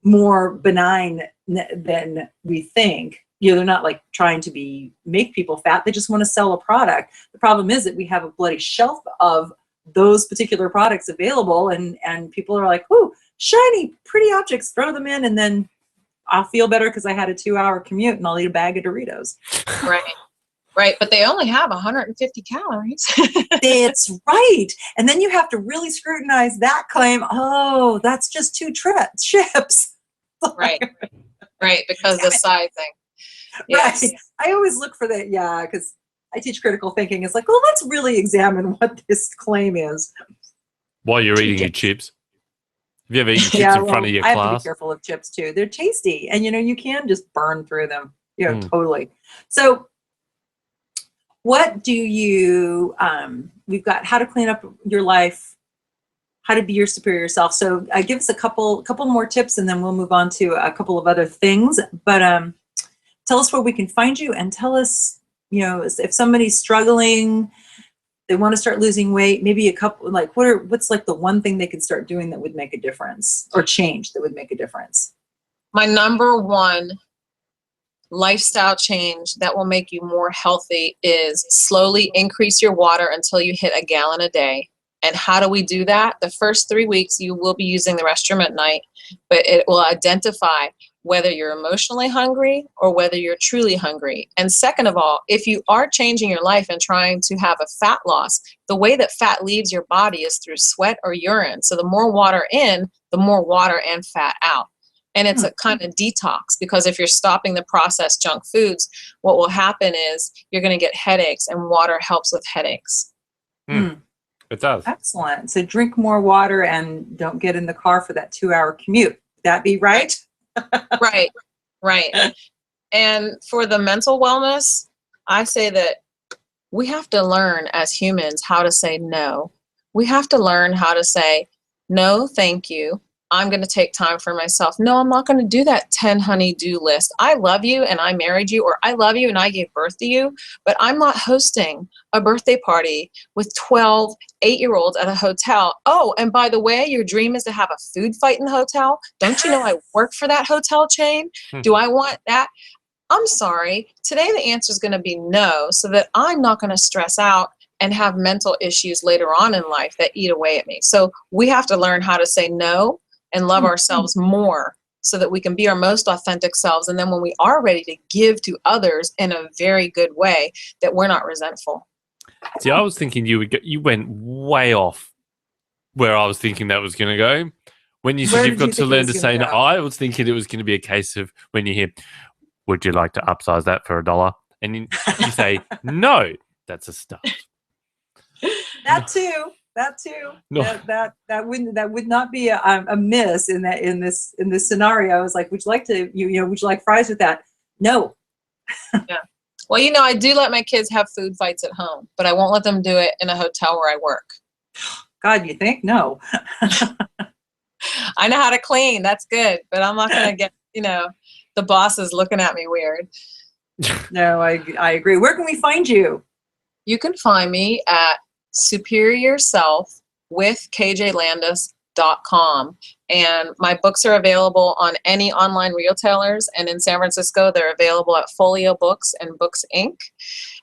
more benign than we think. You know, they're not like trying to make people fat. They just want to sell a product. The problem is that we have a bloody shelf of those particular products available, and people are like, ooh, shiny, pretty objects, throw them in, and then I'll feel better because I had a 2-hour commute and I'll eat a bag of Doritos. Right. But they only have 150 calories. That's right. And then you have to really scrutinize that claim. Oh, that's just 2 chips. Right. Because the side thing. Yes. Right. I always look for that. Yeah. Because I teach critical thinking. It's like, well, let's really examine what this claim is. While you're eating your chips. Have you ever eaten chips in front of your class? class? I have to be careful of chips too. They're tasty. And, you know, you can just burn through them. You know, totally. So what do you, we've got how to clean up your life, how to be your superior self. So give us a couple more tips and then we'll move on to a couple of other things. But tell us where we can find you, and tell us, you know, if somebody's struggling, they want to start losing weight, maybe a couple, like what's like the one thing they could start doing that would make a difference, or change that would make a difference? My number one lifestyle change that will make you more healthy is slowly increase your water until you hit a gallon a day. And how do we do that? The first 3 weeks, you will be using the restroom at night, but it will identify whether you're emotionally hungry or whether you're truly hungry. And second of all, if you are changing your life and trying to have a fat loss, the way that fat leaves your body is through sweat or urine. So the more water in, the more water and fat out. And it's a kind of detox, because if you're stopping the processed junk foods, what will happen is you're going to get headaches, and water helps with headaches. It does. Excellent. So drink more water and don't get in the car for that 2-hour commute. Would that be right? Right. And for the mental wellness, I say that we have to learn as humans how to say no. We have to learn how to say, no, thank you. I'm going to take time for myself. No, I'm not going to do that 10 honey-do list. I love you and I married you, or I love you and I gave birth to you, but I'm not hosting a birthday party with 12 8-year-olds at a hotel. Oh, and by the way, your dream is to have a food fight in the hotel. Don't you know I work for that hotel chain? Do I want that? I'm sorry. Today the answer is going to be no, so that I'm not going to stress out and have mental issues later on in life that eat away at me. So we have to learn how to say no and love ourselves more so that we can be our most authentic selves. And then when we are ready to give to others in a very good way, that we're not resentful. See, I was thinking you went way off where I was thinking that was going to go. When you said you've got to learn to say no, I was thinking it was going to be a case of when you hear, would you like to upsize that for $1? And you say, no, that's a stuff. That too. No. That would not be a miss in this scenario. I was like, would you like to would you like fries with that? No. Yeah. Well, I do let my kids have food fights at home, but I won't let them do it in a hotel where I work. God, you think? No. I know how to clean. That's good, but I'm not going to get the bosses looking at me weird. No, I agree. Where can we find you? You can find me at superiorselfwithkjlandis.com. And my books are available on any online retailers. And in San Francisco, they're available at Folio Books and Books Inc.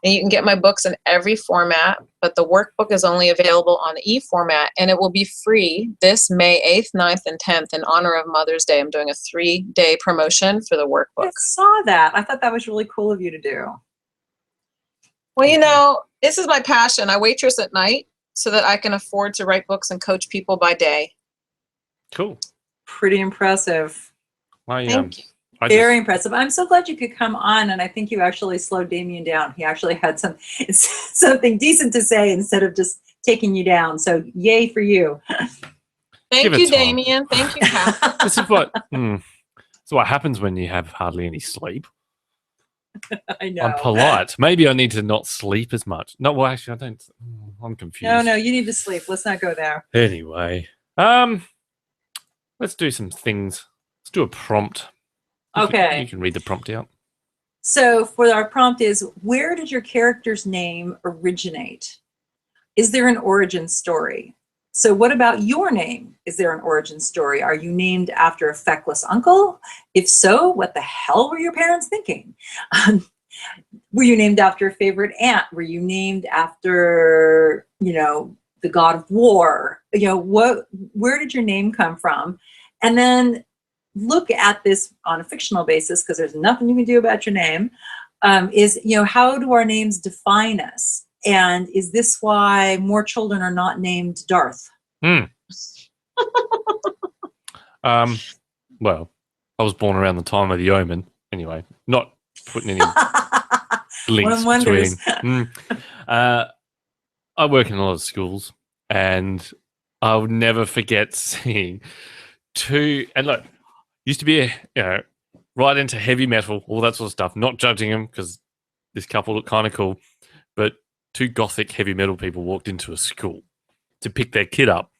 And you can get my books in every format, but the workbook is only available on e-format, and it will be free this May 8th, 9th, and 10th in honor of Mother's Day. I'm doing a 3-day promotion for the workbook. I saw that. I thought that was really cool of you to do. Well, this is my passion. I waitress at night so that I can afford to write books and coach people by day. Cool. Pretty impressive. Thank you. Very impressive. I'm so glad you could come on, and I think you actually slowed Damien down. He actually had something decent to say instead of just taking you down. So yay for you. Thank you, Damien. Thank you, Kat. This is what happens when you have hardly any sleep. I know. I'm polite. Maybe I need to not sleep as much. No, well, actually, I don't. I'm confused. No, you need to sleep. Let's not go there. Anyway, let's do some things. Let's do a prompt. Okay. You can read the prompt out. So for our prompt is, where did your character's name originate? Is there an origin story? So what about your name? Is there an origin story? Are you named after a feckless uncle? If so, what the hell were your parents thinking? Were you named after a favorite aunt? Were you named after, the god of war? Where did your name come from? And then look at this on a fictional basis, because there's nothing you can do about your name. How do our names define us? And is this why more children are not named Darth? Well, I was born around the time of the Omen. Anyway, not putting any links between. I work in a lot of schools, and I'll never forget seeing two. And look, used to be right into heavy metal, all that sort of stuff. Not judging them, because this couple looked kind of cool, but two gothic heavy metal people walked into a school to pick their kid up,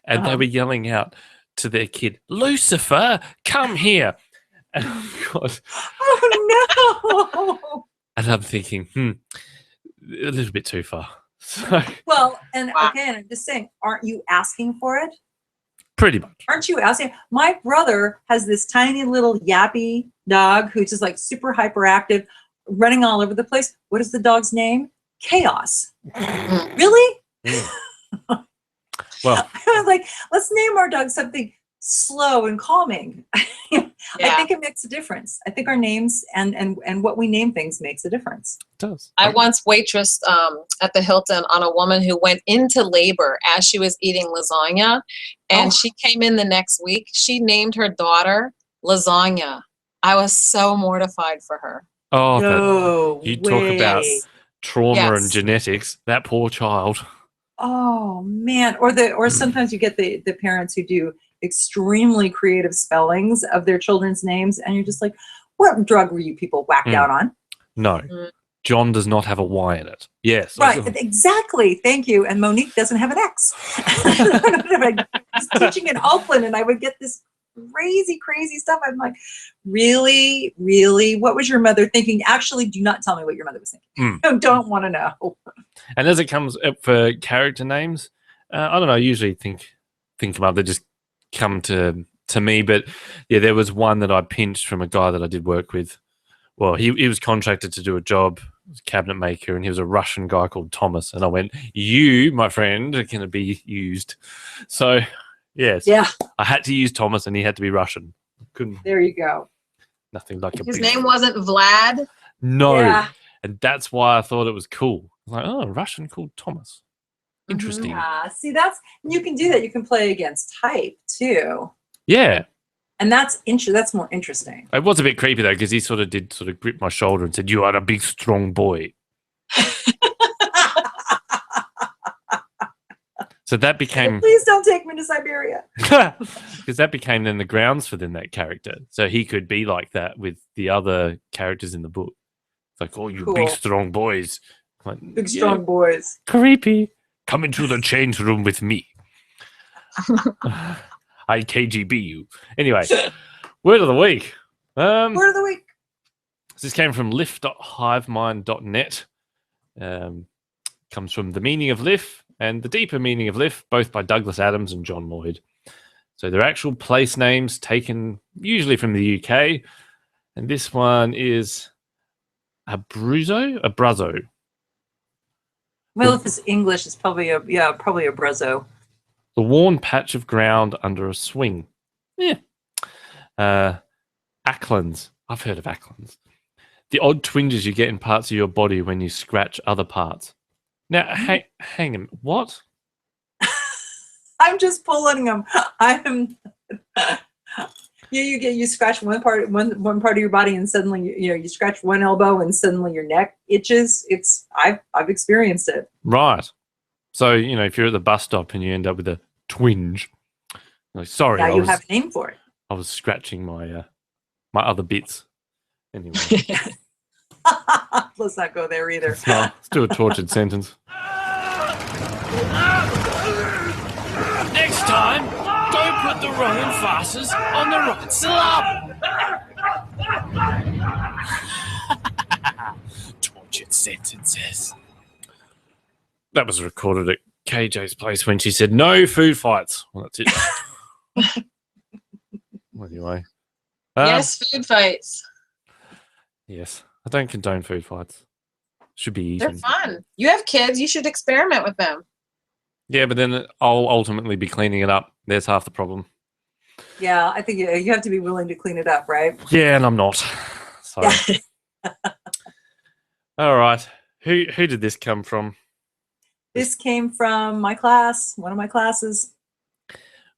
and they were yelling out to their kid, "Lucifer, come here!" And Oh no! And I'm thinking, a little bit too far. So, Well, and again, I'm just saying, aren't you asking for it? pretty much. Aren't you asking? My brother has this tiny little yappy dog who's just like super hyperactive, running all over the place. What is the dog's name? Chaos. Really? Well, I was like, let's name our dog something slow and calming. I think it makes a difference. I think our names and what we name things makes a difference. it does. I once waitressed at the Hilton on a woman who went into labor as she was eating lasagna, and she came in the next week. She named her daughter Lasagna. I was so mortified for her. Oh, No you talk about way. trauma and genetics. That poor child. Oh man. Or sometimes you get the parents who do extremely creative spellings of their children's names, and you're just like, what drug were you people whacked out on? No. John does not have a Y in it. Yes. Right, exactly. Thank you. And Monique doesn't have an X. I was teaching in Oakland, and I would get this crazy stuff. I'm like, really? What was your mother thinking? Actually, do not tell me what your mother was thinking. I don't want to know. And as it comes up for character names, I don't know. I usually think them up. They just come to me. But yeah, there was one that I pinched from a guy that I did work with. Well, he was contracted to do a job, was a cabinet maker, and he was a Russian guy called Thomas. And I went, "You, my friend, are going to be used." So, yes, Yeah, I had to use Thomas, and he had to be Russian. Couldn't. there you go. Nothing like a. His name wasn't Vlad. No, Yeah. and that's why I thought it was cool. I was like, "Oh, a Russian called Thomas. Interesting." See, you can do that. You can play against type too. Yeah. And that's more interesting. It was a bit creepy though, because he sort of grip my shoulder and said, "You are a big, strong boy." So that became Please don't take me to Siberia. because that became then the grounds for that character. So he could be like that with the other characters in the book. It's like, "Oh, you Cool. big, strong boys." I'm like, Big strong boys. creepy. Come into the change room with me. I KGB you. Anyway, word of the week. Word of the week. This came from lift.hivemind.net. Comes from The Meaning of Lift and The Deeper Meaning of Lift, both by Douglas Adams and John Lloyd. So they're actual place names taken usually from the UK. And this one is Abruzzo. Well, if it's English, it's probably a brezzo. The worn patch of ground under a swing. Yeah. Acklins. I've heard of Acklins. The odd twinges you get in parts of your body when you scratch other parts. Now, hang on. What? I'm just pulling them. You scratch one part of your body, and suddenly you scratch one elbow, and suddenly your neck itches. I've experienced it. Right. So, if you're at the bus stop and you end up with a twinge, like, sorry, Now you have a name for it. I was scratching my my other bits. Anyway, Let's not go there either. let's do a tortured sentence. Next time, don't put the wrong emphasis on the right syllable. Tortured sentences. That was recorded at KJ's place when she said no food fights. Well, that's it. Anyway. Yes, food fights. Yes. I don't condone food fights. Should be They're eaten. fun. You have kids. You should experiment with them. Yeah, but then I'll ultimately be cleaning it up. There's half the problem. Yeah, I think you have to be willing to clean it up, right? Yeah, and I'm not. So. All right. Who did this come from? This came from my class, one of my classes.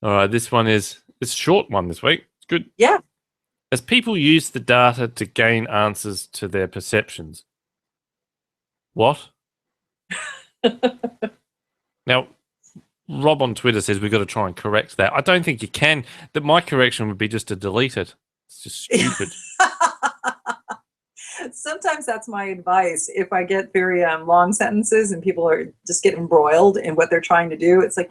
All right. This one it's a short one this week. It's good. Yeah. As people use the data to gain answers to their perceptions. What? Now, Rob on Twitter says we've got to try and correct that. I don't think you can. That my correction would be just to delete it. It's just stupid. Sometimes that's my advice. If I get very long sentences and people are just getting embroiled in what they're trying to do, it's like,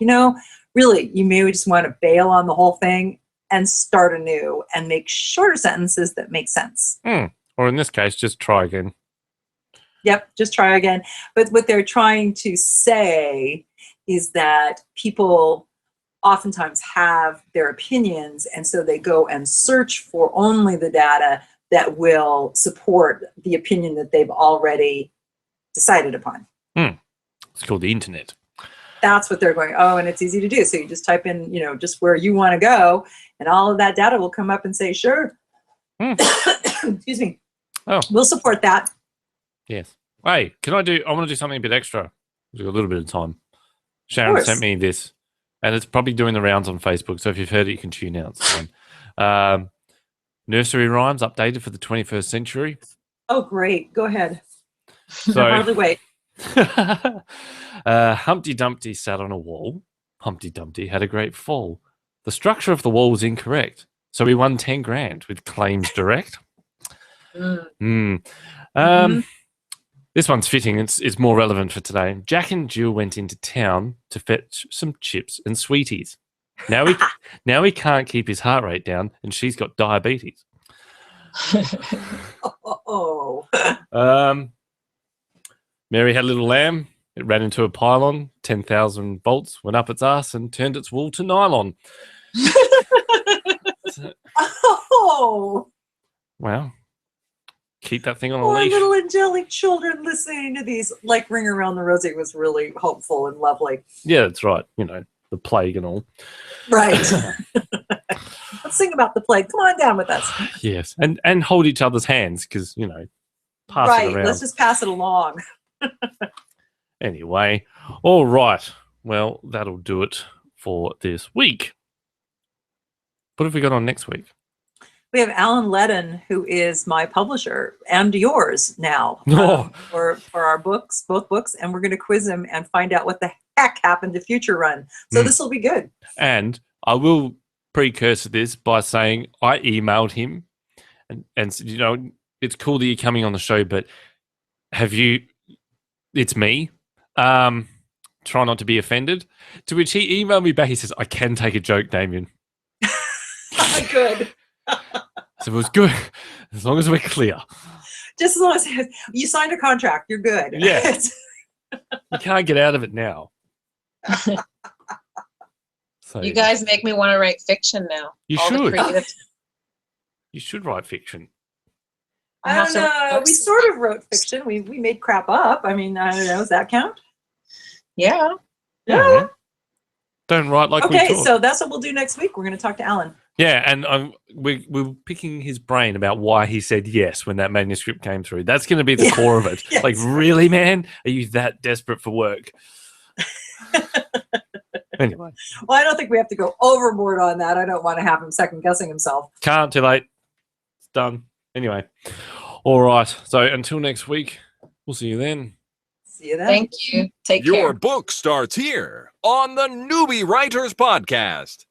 really, you may just want to bail on the whole thing and start anew and make shorter sentences that make sense. Or in this case, just try again. Yep, just try again. But what they're trying to say is that people oftentimes have their opinions, and so they go and search for only the data that will support the opinion that they've already decided upon. It's called the internet. That's what they're going, and it's easy to do. So you just type in, just where you want to go, and all of that data will come up and say, sure. Excuse me. Oh. We'll support that. Yes. Hey, I want to do something a bit extra. We've got a little bit of time. Sharon sent me this, and it's probably doing the rounds on Facebook. So if you've heard it, you can tune out. It's fine. Nursery rhymes updated for the 21st century. Oh, great. Go ahead. So, Hardly wait. Humpty Dumpty sat on a wall. Humpty Dumpty had a great fall. The structure of the wall was incorrect, so he won 10 grand with claims direct. This This one's fitting. It's more relevant for today. Jack and Jill went into town to fetch some chips and sweeties. Now he can't keep his heart rate down, and she's got diabetes. Oh. Mary had a little lamb. It ran into a pylon. 10,000 volts went up its ass and turned its wool to nylon. Oh. Wow. Keep that thing on a Poor leash. little angelic children listening to these, like Ring Around the Rosie was really hopeful and lovely. Yeah, that's right. You know, the plague and all. Right. Let's sing about the plague. Come on down with us. Yes. And hold each other's hands because, you know, pass it around. Let's just pass it along. Anyway, all right. Well, that'll do it for this week. What have we got on next week? We have Alan Ledden, who is my publisher and yours now Oh. for our books, both books, and we're going to quiz him and find out what the heck happened to Future Run. So this will be good. And I will precursor this by saying I emailed him and said, you know, it's cool that you're coming on the show, but it's me. Try not to be offended. To which he emailed me back. He says, I can take a joke, Damien. Good. So it was good. As long as we're clear. Just as long as you signed a contract, you're good. Yeah. You can't get out of it now. So, You guys make me want to write fiction now. You All the should. creative- You should write fiction. I I have don't to write know. We books. sort of wrote fiction. We made crap up. I mean, I don't know. Does that count? Yeah. Yeah. Don't write like we Okay, talk. so that's what we'll do next week. We're going to talk to Alan. Yeah, and we're picking his brain about why he said yes when that manuscript came through. That's going to be the core of it. Yes. Like, really, man? Are you that desperate for work? Anyway, Well, I don't think we have to go overboard on that. I don't want to have him second guessing himself. can't, too late. It's done. Anyway, all right. So until next week, we'll see you then. See you then. Thank you. Take Your care. book starts here on the Newbie Writers Podcast.